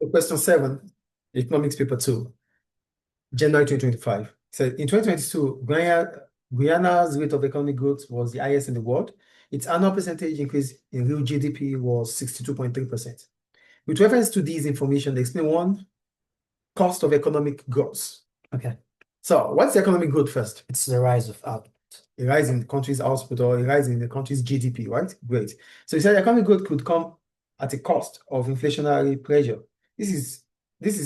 So question 7, economics paper 2, January 2025. So in 2022, Guyana's rate of economic growth was the highest in the world. Its annual percentage increase in real GDP was 62.3%. With reference to these information, explain one cost of economic growth. Okay. So what's economic growth first? It's the rise of output. A rise in the country's output or a rise in the country's GDP, right? Great. So you said economic growth could come at a cost of inflationary pressure. This is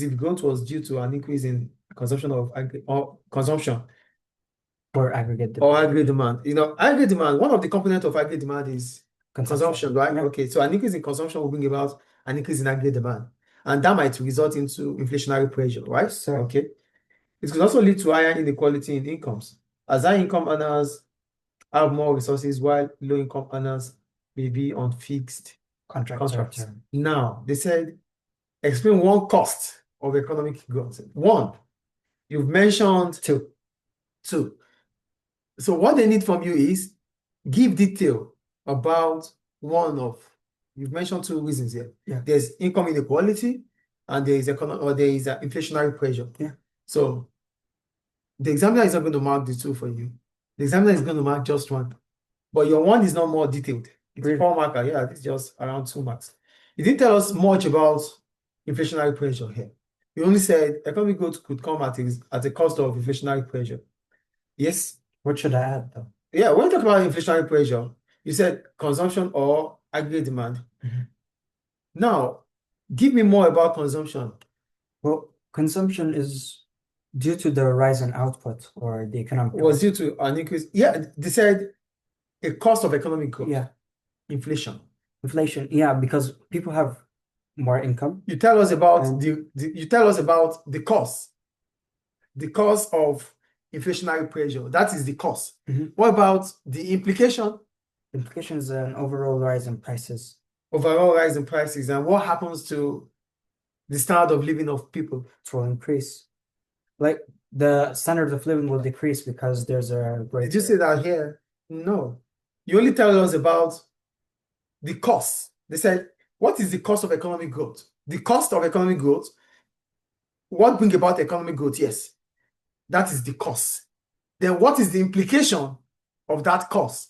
if growth was due to an increase in consumption Or aggregate demand. or aggregate demand. Aggregate demand, one of the components of aggregate demand is consumption, right? Yeah. Okay, so an increase in consumption will bring about an increase in aggregate demand. And that might result into inflationary pressure, right? Sir. Okay. It could also lead to higher inequality in incomes, as high income earners have more resources while low income earners may be on fixed contracts. Now, they said, explain one cost of economic growth. One, you've mentioned two. So what they need from you is give detail about you've mentioned two reasons here. Yeah. There's income inequality and there is inflationary pressure. Yeah. So the examiner is not going to mark the two for you. The examiner is going to mark just one. But your one is not more detailed. It's Really? 4 marker. Yeah, it's just around 2 marks. You didn't tell us much about inflationary pressure here. You only said economic growth could come at a cost of inflationary pressure. Yes? What should I add though? Yeah, when you talk about inflationary pressure, you said consumption or aggregate demand. Now, give me more about consumption. Well, consumption is due to the rise in output or the economic Was growth. due to an increase. Yeah, they said a cost of economic growth. Yeah. Inflation. Inflation, yeah, because people have more income. You tell us about the cost. The cost of inflationary pressure. That is the cost. What about the implication? Implication is an overall rise in prices. Overall rise in prices. And what happens to the standard of living of people? It will increase. Like the standard of living will decrease because there's a greater. Did you say that here? No. You only tell us about the cost. They said, what is the cost of economic growth? The cost of economic growth. What brings about economic growth? Yes. That is the cost. Then what is the implication of that cost?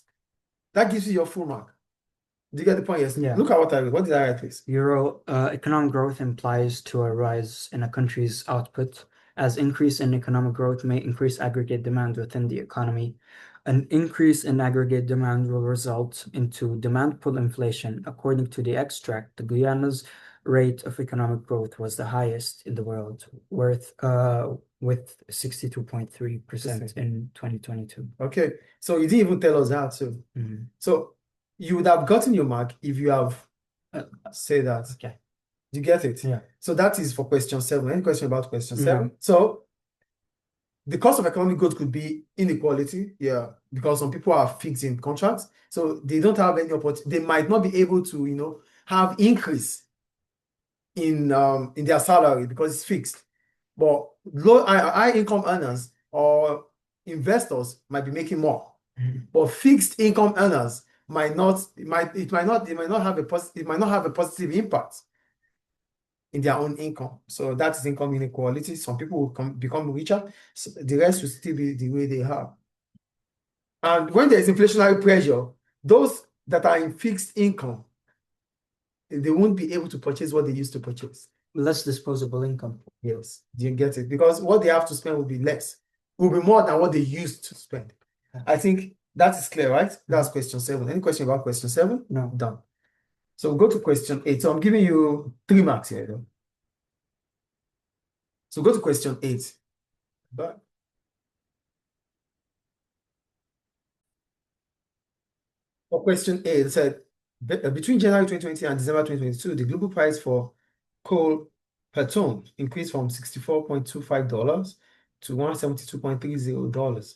That gives you your full mark. Do you get the point? Yes. Yeah. Look at what I read. What did I write, please? Economic growth implies to a rise in a country's output, as increase in economic growth may increase aggregate demand within the economy. An increase in aggregate demand will result into demand pull inflation. According to the extract, the Guyana's rate of economic growth was the highest in the world, with 62.3% in 2022. Okay, so you didn't even tell us that. So you would have gotten your mark if you have said that. Okay. You get it? Yeah. So that is for question 7. Any question about question 7? No. So the cost of economic growth could be inequality, yeah, because some people are fixed in contracts, so they don't have any opportunity. They might not be able to, have increase in their salary because it's fixed. But high income earners or investors might be making more. But fixed income earners might not have a positive impact in their own income. So that is income inequality. Some people will become richer, so the rest will still be the way they are. And when there is inflationary pressure, those that are in fixed income, they won't be able to purchase what they used to purchase. Less disposable income. Yes, do you get it? Because what they have to spend will be less. Will be more than what they used to spend. I think that is clear, right? That's question 7. Any question about question 7? No. Done. So we'll go to question 8. So I'm giving you 3 marks here, though. So go to question 8. But for question 8, it said, between January 2020 and December 2022, the global price for coal per ton increased from $64.25 to $172.30.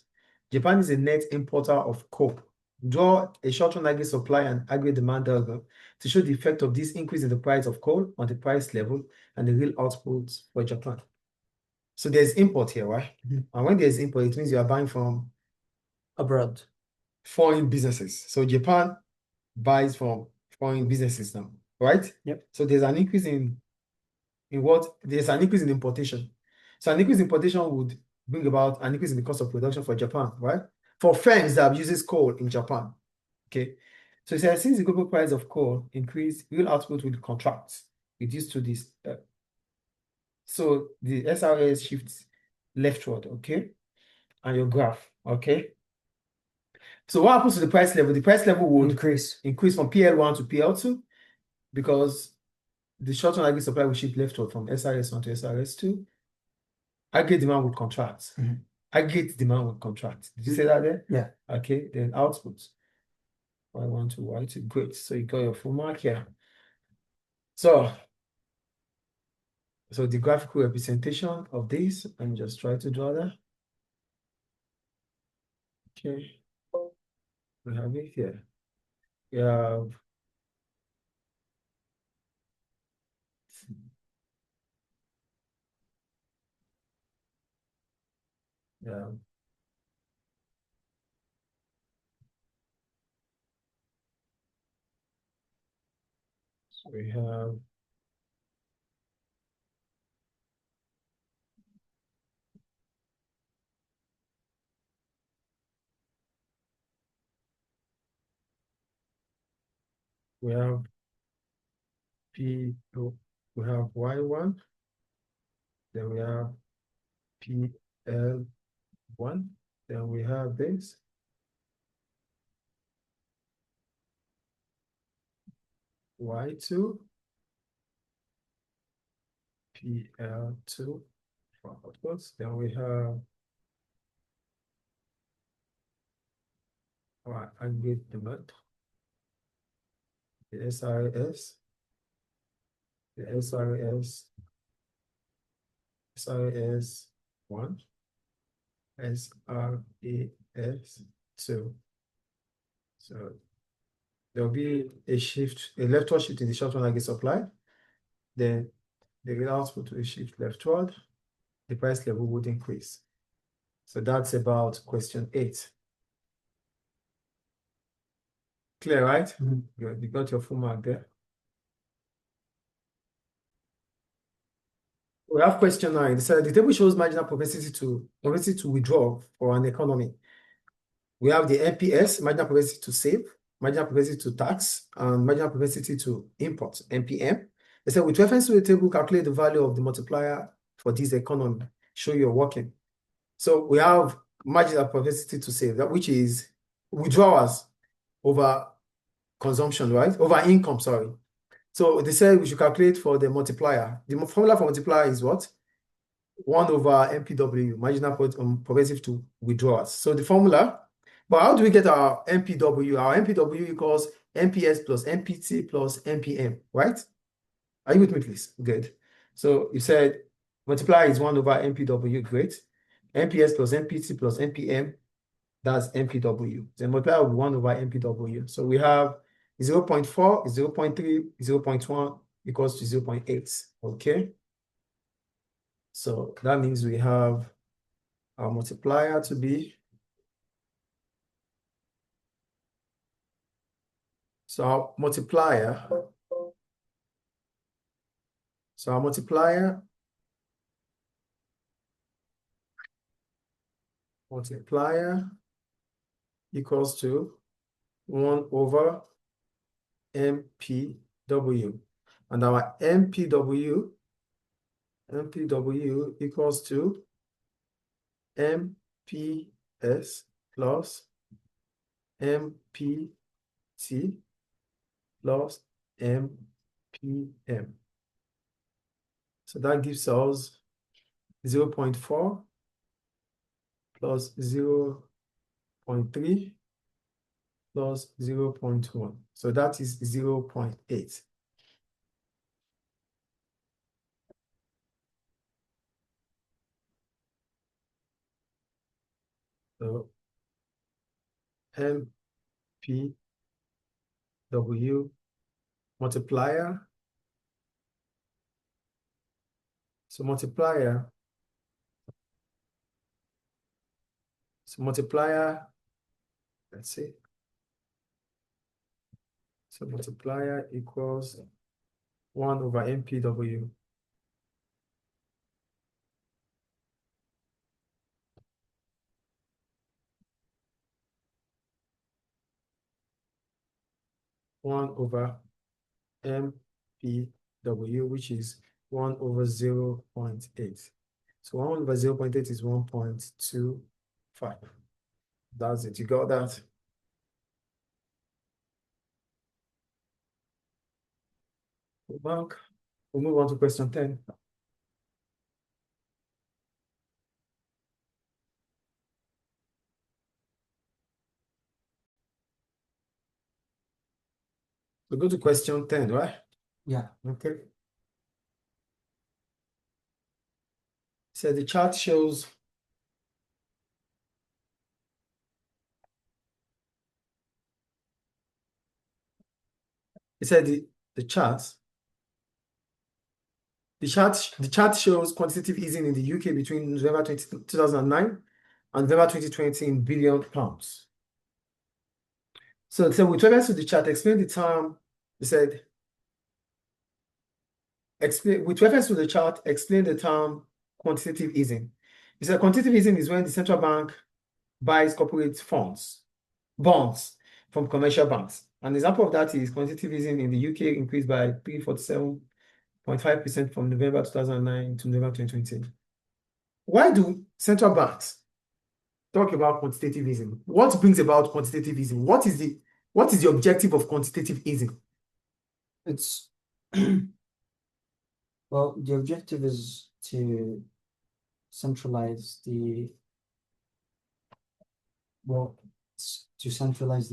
Japan is a net importer of coal. Draw a short-run aggregate supply and aggregate demand diagram to show the effect of this increase in the price of coal on the price level and the real output for Japan. So there's import here, right? And when there's import, it means you are buying from abroad, foreign businesses. So Japan buys from foreign businesses now, right? Yep. So there's an increase in in what there's an increase in importation. So an increase in importation would bring about an increase in the cost of production for Japan, right? For firms that uses coal in Japan. Okay. So it says since the global price of coal increase, real output will contract, reduced to this. So the SRS shifts leftward, okay? And your graph, okay? So what happens to the price level? The price level would increase from PL1 to PL2 because the short-term aggregate supply will shift leftward from SRS1 to SRS2. Aggregate demand would contract. Aggregate demand would contract. Did you say that there? Yeah. Okay, then output. Y1 to Y2. Great. So you got your full mark here. So the graphical representation of this, let me just try to draw that. Okay. We have it here. We have yeah. So we have P, we have Y1, then we have PL1, then we have this. Y2, PL2 for outputs. Then we have our aggregate demand, the SRS, the SRS1, SRAS2. So there'll be a shift, a leftward shift in the short-term aggregate supply. Then the real output will shift leftward. The price level would increase. So that's about question 8. Clear, right? Good. You got your full mark there. We have question 9. So the table shows marginal propensity to withdraw for an economy. We have the NPS, marginal propensity to save, marginal propensity to tax, and marginal propensity to import, NPM. They said with reference to the table, calculate the value of the multiplier for this economy. Show you're working. So we have marginal propensity to save, that which is withdrawals over consumption, right? Over income, sorry. So they said we should calculate for the multiplier. The formula for multiplier is what? 1 over MPW, marginal propensity to withdrawals. So the formula, but how do we get our MPW? Our MPW equals MPS plus MPT plus MPM, right? Are you with me, please? Good. So you said multiplier is 1 over MPW, great. MPS plus MPT plus MPM, that's MPW. Then multiplier will be 1 over MPW. So we have 0.4, 0.3, 0.1 equals to 0.8, okay? So that means we have our multiplier to be, so our multiplier equals to 1 over MPW. And our MPW equals to MPS plus MPT plus MPM. So that gives us 0.4 plus 0.3 plus 0.1. So that is 0.8. So MPW multiplier. So multiplier, let's see. So multiplier equals 1 over MPW. 1 over MPW, which is 1 over 0.8. So 1 over 0.8 is 1.25. That's it. You got that? Go back. We'll move on to question 10. We'll go to question 10, right? Yeah. Okay. So the chart shows it said the chart shows quantitative easing in the UK between November 2009 and November 2020 in billion pounds. So with reference to the chart, explain the term. It said with reference to the chart, explain the term quantitative easing. It said quantitative easing is when the central bank buys corporate bonds from commercial banks. An example of that is quantitative easing in the UK increased by 347.5% from November 2009 to November 2020. Why do central banks talk about quantitative easing? What brings about quantitative easing? What is the objective of quantitative easing? It's well, the objective is to centralize the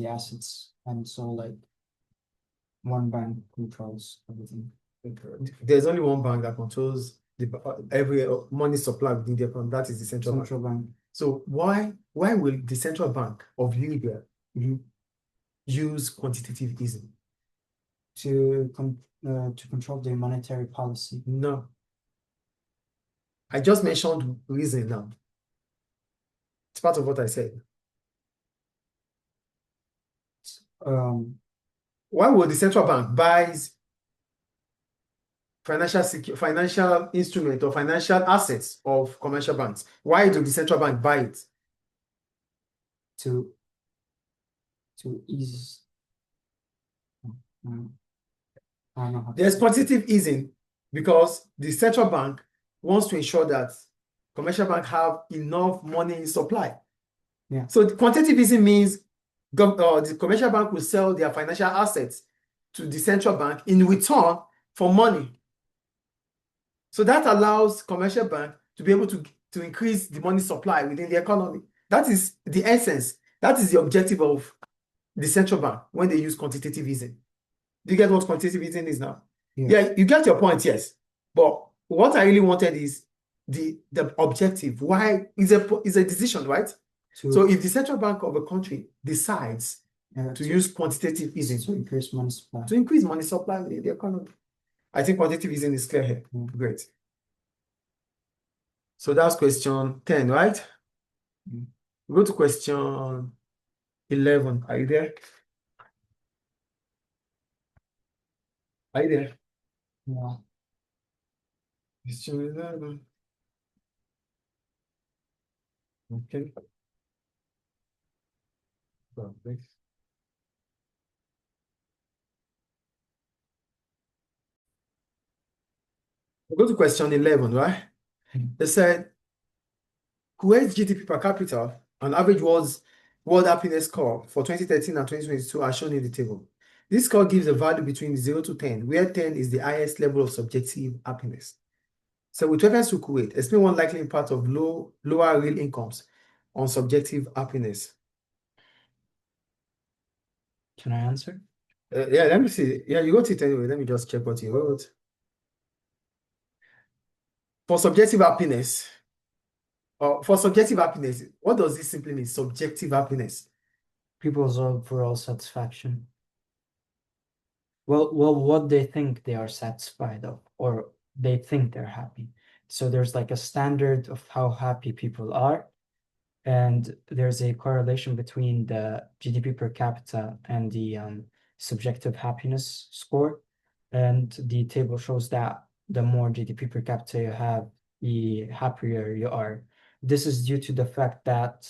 assets, and so like one bank controls everything. There's only one bank that controls every money supply within the account. That is the central bank. So why will the central bank of Libya use quantitative easing? To control their monetary policy. No. I just mentioned reason now. It's part of what I said. Why would the central bank buys financial instrument or financial assets of commercial banks? Why do the central bank buy it? To ease. I don't know how There's quantitative easing because the central bank wants to ensure that commercial banks have enough money in supply. Yeah. So the quantitative easing means the commercial bank will sell their financial assets to the central bank in return for money. So that allows commercial bank to be able to increase the money supply within the economy. That is the essence. That is the objective of the central bank when they use quantitative easing. Do you get what quantitative easing is now? Yeah, you get your point, yes. But what I really wanted is the objective. Why is a decision, right? So if the central bank of a country decides to use quantitative easing to increase money supply, in the economy, I think quantitative easing is clear here. Great. So that's question 10, right? Go to question 11. Are you there? Are you there? Yeah. Question 11. Okay. Perfect. We'll go to question 11, right? They said, Kuwait's GDP per capita and average world happiness score for 2013 and 2022 are shown in the table. This score gives a value between 0 to 10, where 10 is the highest level of subjective happiness. So with reference to Kuwait, explain one likely impact of lower real incomes on subjective happiness. Can I answer? Yeah, let me see. Yeah, you wrote it anyway. Let me just check what you wrote. For subjective happiness, what does this simply mean? Subjective happiness. People's overall satisfaction. Well, what they think they are satisfied of, or they think they're happy. So there's like a standard of how happy people are, and there's a correlation between the GDP per capita and the subjective happiness score. And the table shows that the more GDP per capita you have, the happier you are. This is due to the fact that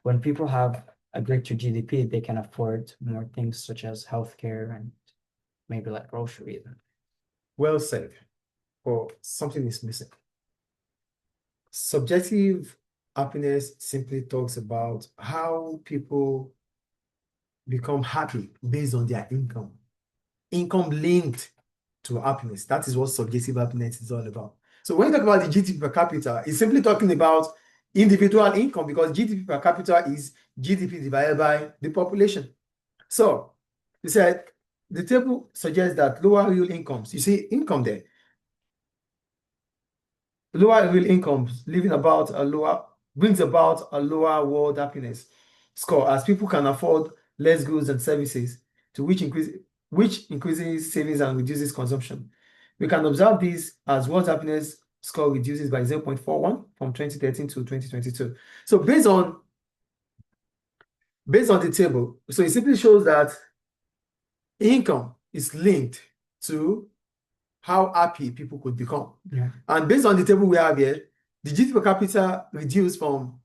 when people have a greater GDP, they can afford more things such as healthcare and maybe like groceries. Well said. Or something is missing. Subjective happiness simply talks about how people become happy based on their income. Income linked to happiness. That is what subjective happiness is all about. So when you talk about the GDP per capita, it's simply talking about individual income because GDP per capita is GDP divided by the population. So you said the table suggests that lower real incomes, you see income there. Lower real incomes brings about a lower world happiness score as people can afford less goods and services, to which increases savings and reduces consumption. We can observe this as world happiness score reduces by 0.41 from 2013 to 2022. So based on the table, so it simply shows that income is linked to how happy people could become. Yeah. And based on the table we have here, the GDP per capita reduced from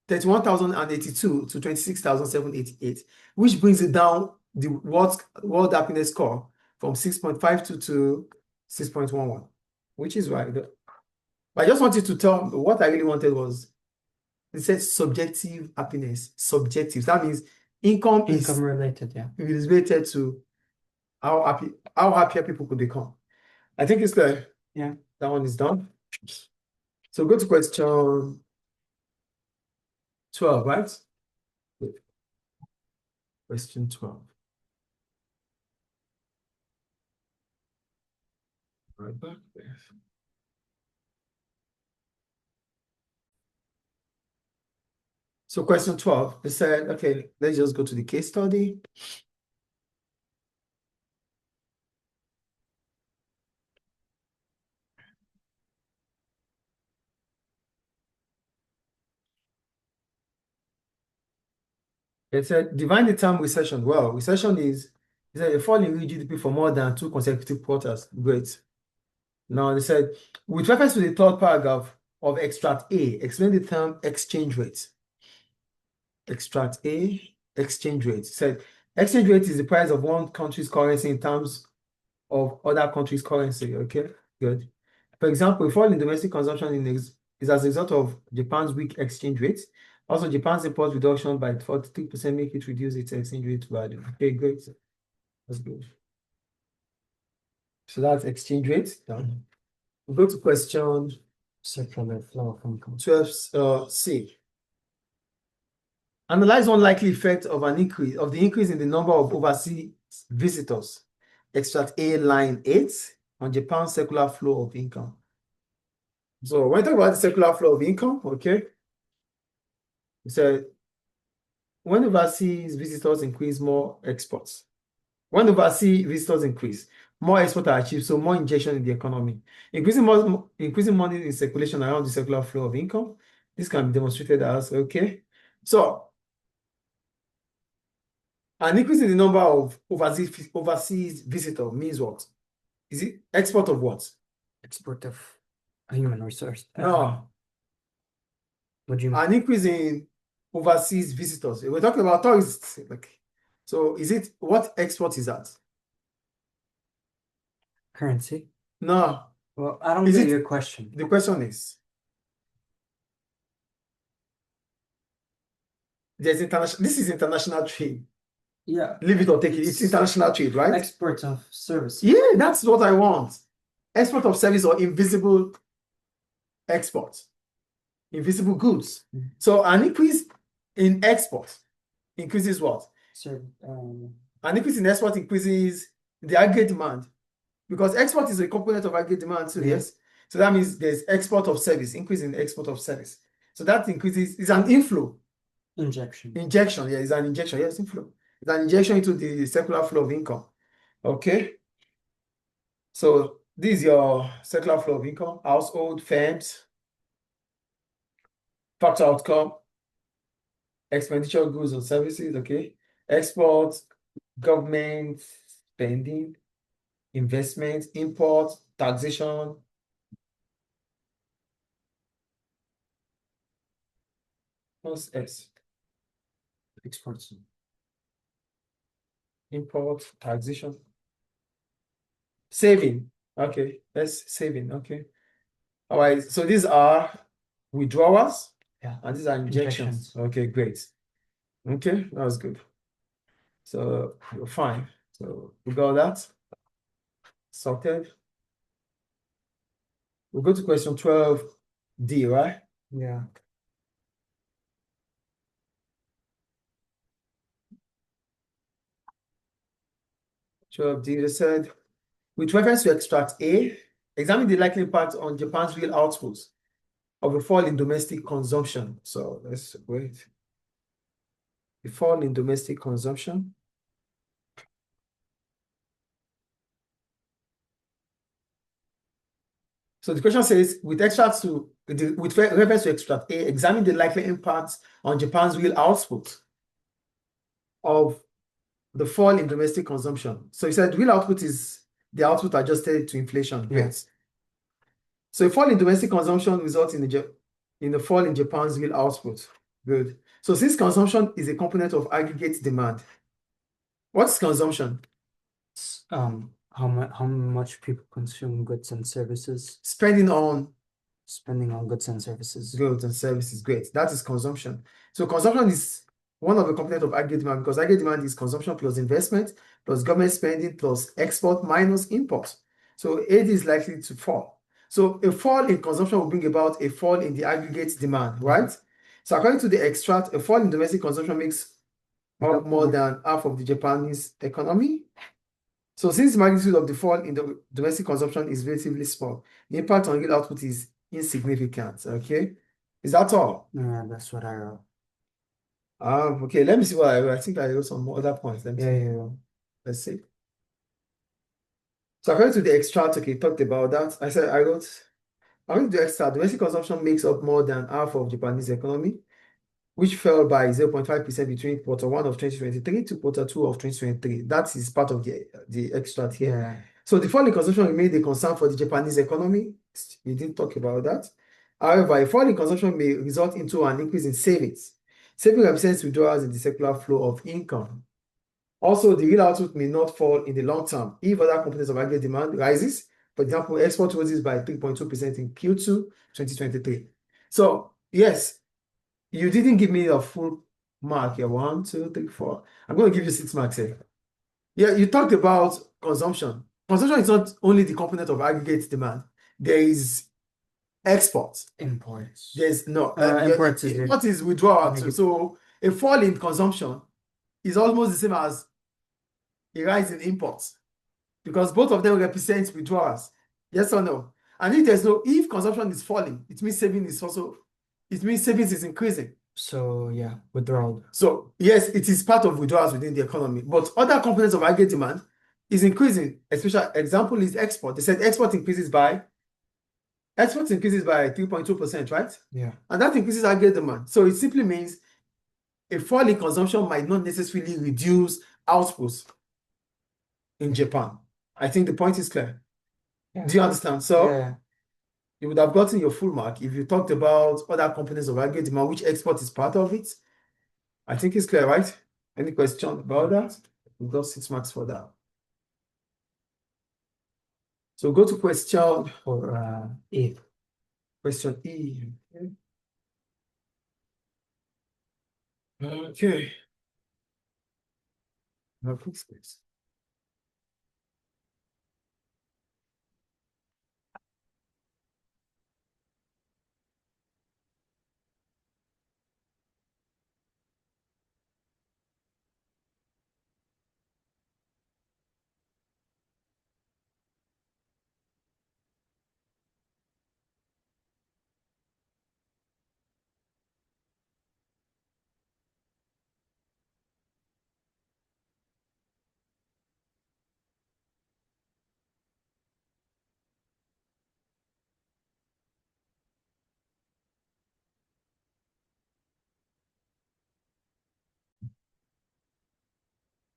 31,082 to 26,788, which brings it down the world happiness score from 6.52 to 6.11, which is right. I just wanted to tell what I really wanted was it says subjective happiness. Subjective. That means income is related, yeah. related to how happier people could become. I think it's clear. Yeah. That one is done. So go to question 12, right? Question 12. Right back there. So question 12, they said, okay, let's just go to the case study. It said, define the term recession. Well, recession is a fall in real GDP for more than 2 consecutive quarters. Great. Now they said, with reference to the third paragraph of extract A, explain the term exchange rate. Extract A, exchange rate. It said, exchange rate is the price of one country's currency in terms of other countries' currency. Okay, good. For example, a fall in domestic consumption is as a result of Japan's weak exchange rate. Also, Japan's import reduction by 43% make it reduce its exchange rate value. Okay, great. That's good. So that's exchange rate done. We'll go to question Circular flow of income. 12C. Analyze one likely effect of the increase in the number of overseas visitors. Extract A line 8 on Japan's circular flow of income. So when we talk about the circular flow of income, okay, so when overseas visitors increase, more exports. When overseas visitors increase, more exports are achieved, so more injection in the economy. Increasing money in circulation around the circular flow of income. This can be demonstrated as, okay. So an increase in the number of overseas visitors means what? Is it export of what? Export of a human resource. No. What do you mean? An increase in overseas visitors. We're talking about tourists. Like, so is it, what export is that? Currency? No. Well, I don't get your question. The question is, this is international trade. Yeah. Leave it or take it. It's international trade, right? Export of service. Yeah, that's what I want. Export of service or invisible export. Invisible goods. So an increase in export increases what? An increase in export increases the aggregate demand. Because export is a component of aggregate demand too, yes? So that means there's export of service, increase in export of service. So that increases, it's an inflow. Injection, yeah, it's an injection, yes, inflow. It's an injection into the circular flow of income. Okay. So this is your circular flow of income, household, firms, factor outcome, expenditure, goods and services, okay. Export, government spending, investment, import, taxation. What's S? Exports. Import, taxation. Saving. Okay, that's saving. Okay. All right. So these are withdrawals. Yeah. And these are injections. Okay, great. Okay, that was good. So you're fine. So we got that sorted. We'll go to question 12D, right? Yeah. Twelve D, they said, with reference to extract A, examine the likely impact on Japan's real output of a fall in domestic consumption. So let's wait. A fall in domestic consumption. So the question says, with reference to extract A, examine the likely impact on Japan's real output of the fall in domestic consumption. So you said real output is the output adjusted to inflation. Yeah. Great. So a fall in domestic consumption results in a fall in Japan's real output. Good. So since consumption is a component of aggregate demand, what's consumption? How much people consume goods and services, Spending on spending on goods and services. goods and services. Great. That is consumption. So consumption is one of the components of aggregate demand because aggregate demand is consumption plus investment plus government spending plus export minus import. So AD is likely to fall. So a fall in consumption will bring about a fall in the aggregate demand, right? So according to the extract, a fall in domestic consumption makes up more than half of the Japanese economy. So since the magnitude of the fall in the domestic consumption is relatively small, the impact on real output is insignificant. Okay, is that all? Yeah, that's what I wrote. Okay, let me see what I wrote. I think I wrote some other points. Let me see. Yeah. Let's see. So according to the extract, okay, talked about that. I wrote, according to the extract, domestic consumption makes up more than half of Japanese economy, which fell by 0.5% between quarter one of 2023 to quarter two of 2023. That is part of the extract here. Yeah. So the fall in consumption remained a concern for the Japanese economy. We didn't talk about that. However, a fall in consumption may result into an increase in savings. Saving represents withdrawals in the circular flow of income. Also, the real output may not fall in the long term if other components of aggregate demand rises. For example, export roses by 3.2% in Q2 2023. So, yes, you didn't give me a full mark here. 1, 2, 3, 4. I'm going to give you 6 marks here. Yeah, you talked about consumption. Consumption is not only the component of aggregate demand. There is export. Imports. There's no imports import is withdrawal too. So a fall in consumption is almost the same as a rise in imports because both of them represent withdrawals. Yes or no? And if consumption is falling, it means savings is increasing. So yeah, withdrawal. So yes, it is part of withdrawals within the economy, but other components of aggregate demand is increasing. Especially example is export. They said export increases by 3.2%, right? Yeah. And that increases aggregate demand. So it simply means a fall in consumption might not necessarily reduce outputs in Japan. I think the point is clear. Yeah. Do you understand? So Yeah. you would have gotten your full mark if you talked about other components of aggregate demand, which export is part of it. I think it's clear, right? Any question about that? We got 6 marks for that. So go to question For E. Question E. Okay. Now fix this.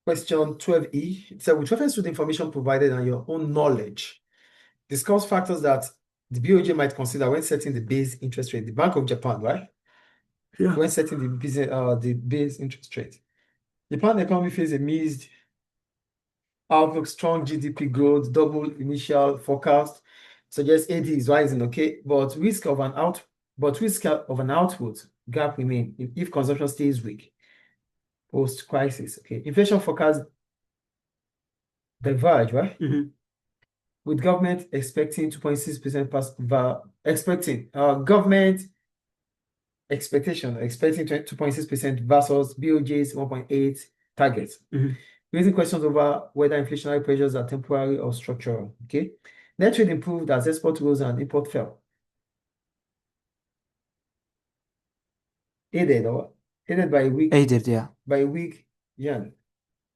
Question 12E. It said, with reference to the information provided and your own knowledge, discuss factors that the BOJ might consider when setting the base interest rate. The Bank of Japan, right? Yeah. when setting the base interest rate. Japan economy faces a mixed outlook, strong GDP growth, double initial forecast suggests AD is rising, okay, but risk of an output gap remain if consumption stays weak post-crisis. Okay, inflation forecast diverge, right? With government expecting 2.6% government expecting 2.6% versus BOJ's 1.8 target. Raising questions over whether inflationary pressures are temporary or structural. Okay, net trade improved as export rose and import fell. Aided by a weak yen.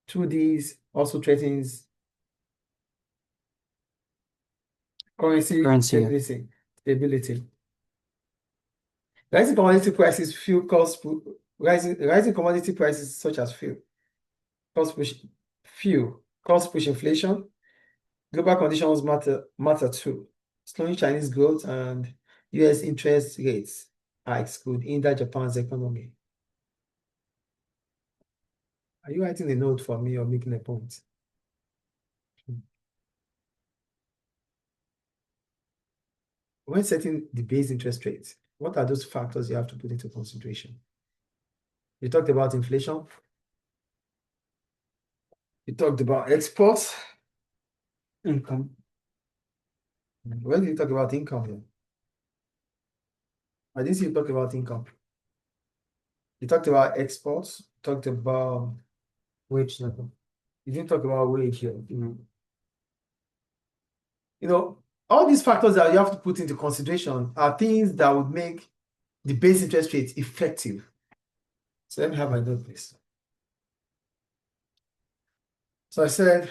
Through these also threatens currency stability. Rising commodity prices rising commodity prices such as fuel cost push inflation. Global conditions matter too. Slowing Chinese growth and US interest rates hikes could hinder Japan's economy. Are you writing a note for me or making a point? When setting the base interest rates, what are those factors you have to put into consideration? You talked about inflation. You talked about exports. Income. When did you talk about income here? I didn't see you talk about income. You talked about exports, talked about wage level. You didn't talk about wage here. You know, all these factors that you have to put into consideration are things that would make the base interest rate effective. So let me have my note, please. So I said,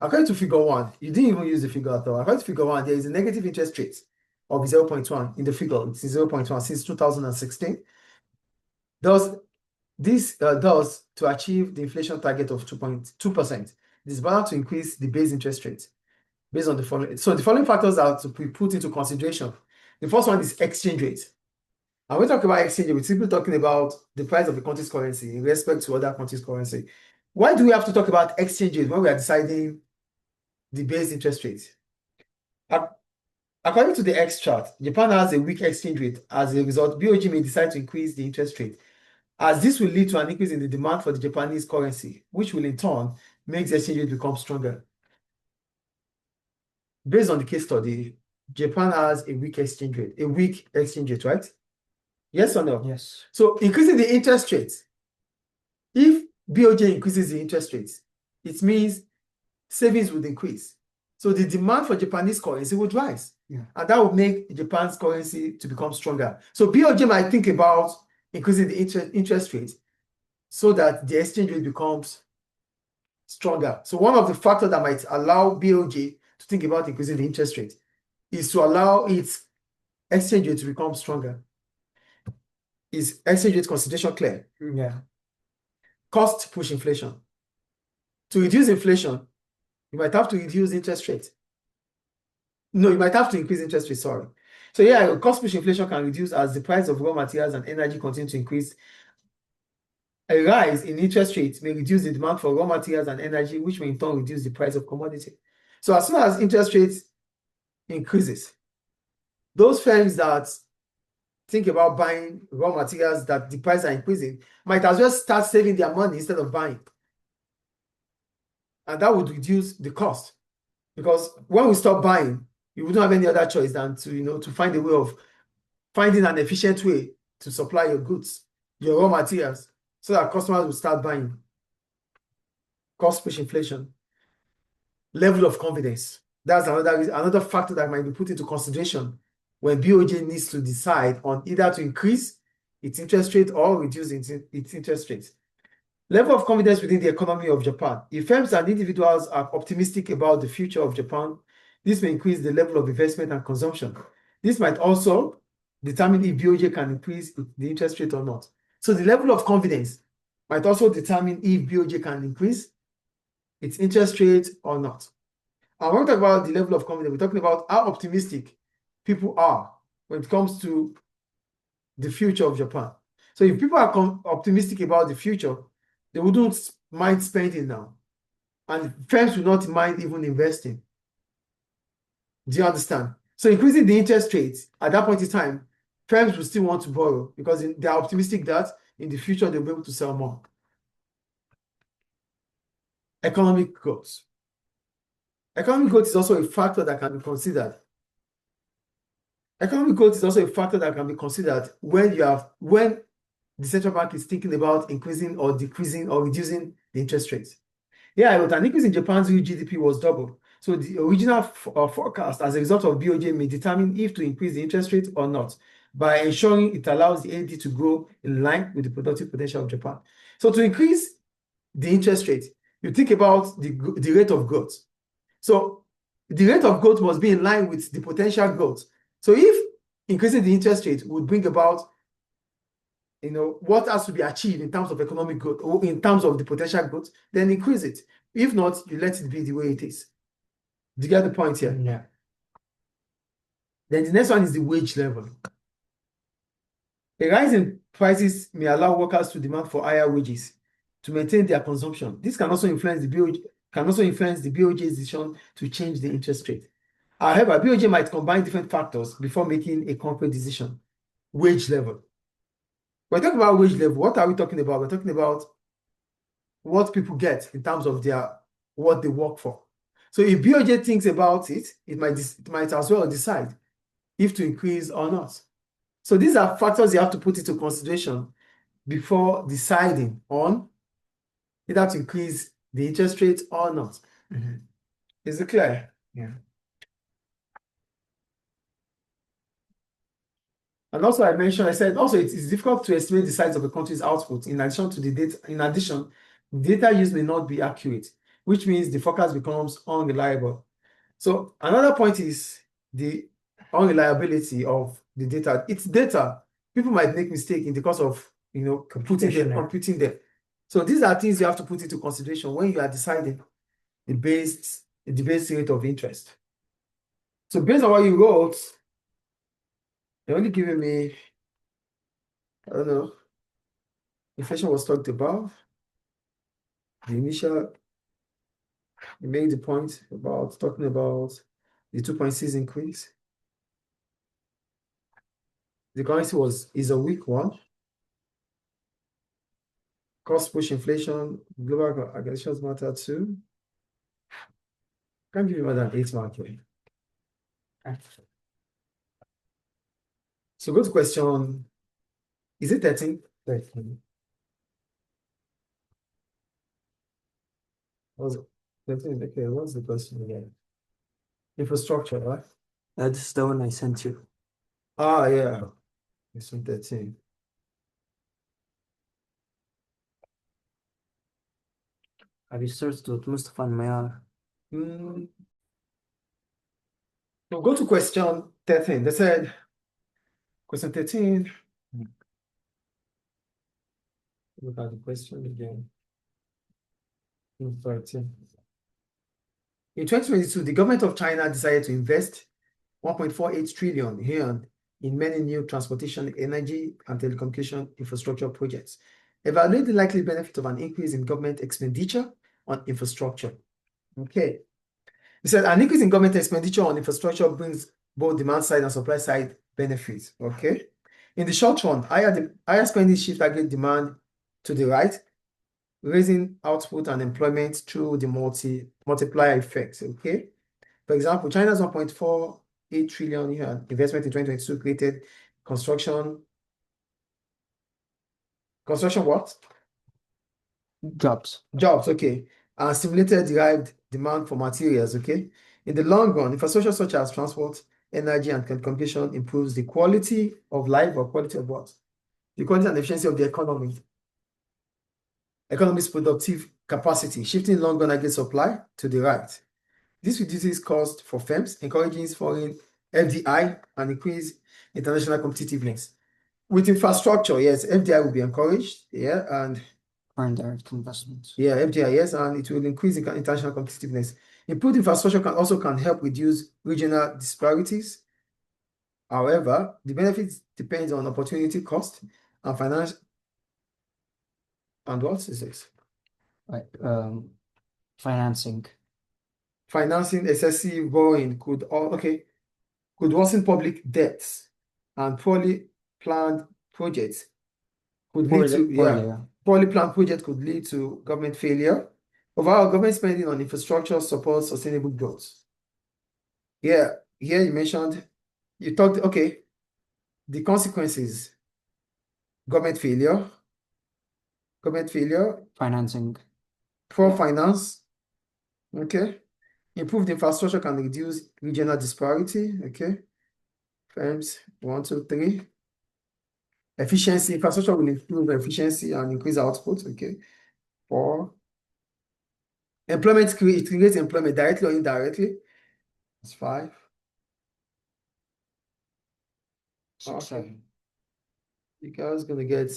according to figure 1, you didn't even use the figure at all. According to figure 1, there is a negative interest rate of 0.1 in the figure. It's 0.1 since 2016. This does to achieve the inflation target of 2.2%. It is bound to increase the base interest rate based on the following. So the following factors are to be put into consideration. The first one is exchange rate. And when we talk about exchange rate, we're simply talking about the price of the country's currency in respect to other countries' currency. Why do we have to talk about exchange rate when we are deciding the base interest rate? According to the X chart, Japan has a weak exchange rate. As a result, BOJ may decide to increase the interest rate, as this will lead to an increase in the demand for the Japanese currency, which will in turn make the exchange rate become stronger. Based on the case study, Japan has a weak exchange rate, right? Yes or no? Yes. So increasing the interest rate, if BOJ increases the interest rates, it means savings would increase. So the demand for Japanese currency would rise. Yeah. And that would make Japan's currency to become stronger. So BOJ might think about increasing the interest rate so that the exchange rate becomes stronger. So one of the factors that might allow BOJ to think about increasing the interest rate is to allow its exchange rate to become stronger. Is exchange rate consideration clear? Yeah. Cost push inflation. To reduce inflation, you might have to reduce interest rate. No, you might have to increase interest rate, sorry. So yeah, cost push inflation can reduce as the price of raw materials and energy continue to increase. A rise in interest rates may reduce the demand for raw materials and energy, which may in turn reduce the price of commodity. So as soon as interest rates increases, those firms that think about buying raw materials that the price are increasing might as well start saving their money instead of buying. And that would reduce the cost. Because when we stop buying, you wouldn't have any other choice than to find a way of finding an efficient way to supply your goods, your raw materials, so that customers will start buying. Cost push inflation. Level of confidence. That's another factor that might be put into consideration when BOJ needs to decide on either to increase its interest rate or reduce its interest rate. Level of confidence within the economy of Japan. If firms and individuals are optimistic about the future of Japan, this may increase the level of investment and consumption. This might also determine if BOJ can increase the interest rate or not. So the level of confidence might also determine if BOJ can increase its interest rate or not. And when we talk about the level of confidence, we're talking about how optimistic people are when it comes to the future of Japan. So if people are optimistic about the future, they wouldn't mind spending now. And firms will not mind even investing. Do you understand? So increasing the interest rates at that point in time, firms will still want to borrow because they are optimistic that in the future they'll be able to sell more. Economic growth. Economic growth is also a factor that can be considered. Economic growth is also a factor that can be considered when the central bank is thinking about increasing or decreasing or reducing the interest rates. Yeah, but an increase in Japan's real GDP was double. So the original forecast as a result of BOJ may determine if to increase the interest rate or not by ensuring it allows the AD to grow in line with the productive potential of Japan. So to increase the interest rate, you think about the rate of growth. So the rate of growth must be in line with the potential growth. So if increasing the interest rate would bring about what has to be achieved in terms of economic growth or in terms of the potential growth, then increase it. If not, you let it be the way it is. Do you get the point here? Yeah. Then the next one is the wage level. A rise in prices may allow workers to demand for higher wages to maintain their consumption. This can also influence the BOJ's decision to change the interest rate. However, BOJ might combine different factors before making a concrete decision. Wage level. When we talk about wage level, what are we talking about? We're talking about what people get in terms of what they work for. So if BOJ thinks about it, it might as well decide if to increase or not. So these are factors you have to put into consideration before deciding on either to increase the interest rate or not. Is it clear? Yeah. And also I said also it's difficult to estimate the size of a country's output. In addition, the data used may not be accurate, which means the forecast becomes unreliable. So another point is the unreliability of the data. It's data. People might make mistake in the course of computing them. So these are things you have to put into consideration when you are deciding the base rate of interest. So based on what you wrote, they're only giving me, I don't know, inflation was talked about. You made the point about talking about the 2.6 increase. The currency is a weak one. Cost push inflation, global aggregations matter too. Can't give you more than 8 mark here. So go to question, is it 13? 13. Okay, what's the question again? Infrastructure, right? That's the one I sent you. Yeah. Question 13. Have you searched with Mustafa and Mayar? So go to question 13. They said, question 13. Look at the question again. 13. In 2022, the government of China decided to invest 1.48 trillion yuan in many new transportation, energy, and telecommunication infrastructure projects. Evaluate the likely benefit of an increase in government expenditure on infrastructure. Okay. He said an increase in government expenditure on infrastructure brings both demand side and supply side benefits. Okay. In the short run, higher spending shift aggregate demand to the right, raising output and employment through the multiplier effects. Okay. For example, China's 1.48 trillion yuan investment in 2022 created construction what? Jobs. Jobs, okay. And stimulated derived demand for materials, okay. In the long run, infrastructure such as transport, energy, and communication improves the quality of life or quality of what? The quality and efficiency of the economy. Economy's productive capacity, shifting long run aggregate supply to the right. This reduces cost for firms, encouraging foreign FDI and increase international competitiveness. With infrastructure, yes, FDI will be encouraged, and Foreign direct investments. FDI, yes, and it will increase international competitiveness. Improved infrastructure can help reduce regional disparities. However, the benefits depends on opportunity cost and finance. And what is this? Financing. Financing excessive borrowing could worsen public debts, and poorly planned projects could lead to poorly planned projects could lead to government failure. Overall, government spending on infrastructure supports sustainable growth. Yeah, here you talked, okay, the consequences, government failure, Financing. poor finance, okay, improved infrastructure can reduce regional disparity, okay, firms, 1, 2, 3. Efficiency, infrastructure will improve efficiency and increase output, okay. 4. Employment, it creates employment directly or indirectly. That's 5. Okay. You guys gonna get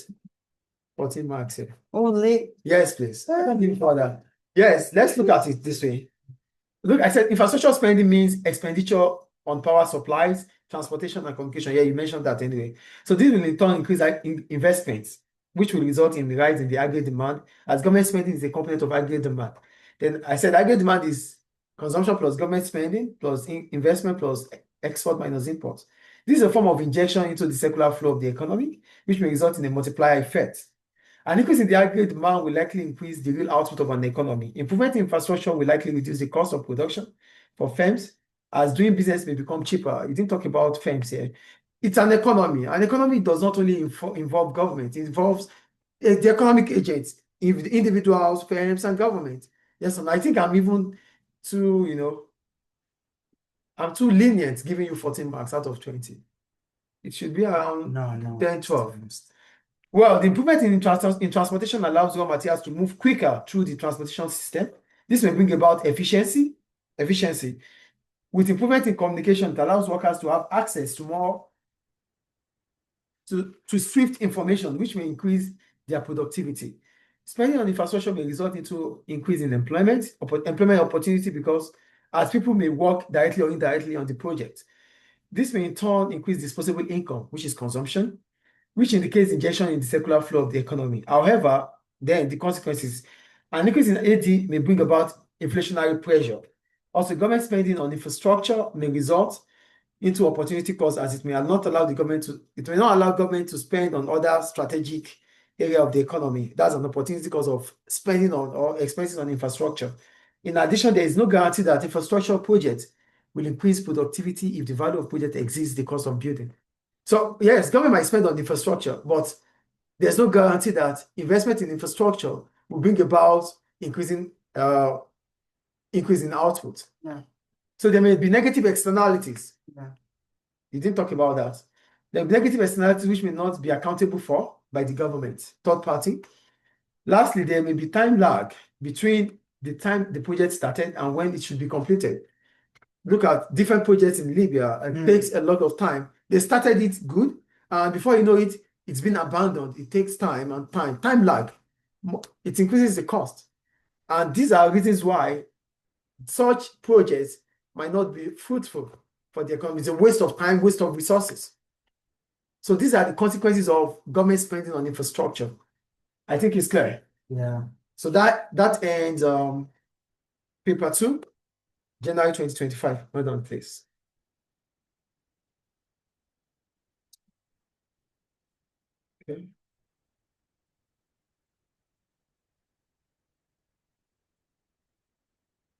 14 marks here. Only. Yes, please. I can give further. Yes, let's look at it this way. Look, I said infrastructure spending means expenditure on power supplies, transportation, and communication. Yeah, you mentioned that anyway. So this will in turn increase investments, which will result in the rise in the aggregate demand, as government spending is a component of aggregate demand. Then I said aggregate demand is consumption plus government spending plus investment plus export minus import. This is a form of injection into the circular flow of the economy, which may result in a multiplier effect. An increase in the aggregate demand will likely increase the real output of an economy. Improvement in infrastructure will likely reduce the cost of production for firms, as doing business may become cheaper. You didn't talk about firms here. It's an economy. An economy does not only involve government, it involves the economic agents, individuals, firms, and government. Yes, and I think I'm even I'm too lenient giving you 14 marks out of 20. It should be around 10, 12. Well, the improvement in transportation allows raw materials to move quicker through the transportation system. This may bring about efficiency. With improvement in communication, it allows workers to have access to more swift information, which may increase their productivity. Spending on infrastructure may result into increase in employment opportunity, because as people may work directly or indirectly on the project. This may in turn increase disposable income, which is consumption, which indicates injection in the circular flow of the economy. However, then the consequences, an increase in AD may bring about inflationary pressure. Also, government spending on infrastructure may result into opportunity costs, as it may not allow government to spend on other strategic area of the economy. That's an opportunity cost of spending on or expenses on infrastructure. In addition, there is no guarantee that infrastructure projects will increase productivity if the value of project exceeds the cost of building. So yes, government might spend on infrastructure, but there's no guarantee that investment in infrastructure will bring about increase in output. Yeah. So there may be negative externalities. Yeah. You didn't talk about that. There are negative externalities which may not be accountable for by the government, third party. Lastly, there may be time lag between the time the project started and when it should be completed. Look at different projects in Libya. It takes a lot of time. They started it good, and before you know it, it's been abandoned. It takes time and time lag. It increases the cost. And these are reasons why such projects might not be fruitful for the economy. It's a waste of time, waste of resources. So these are the consequences of government spending on infrastructure. I think it's clear. Yeah. So that ends paper 2, January 2025. Well done, please. Okay.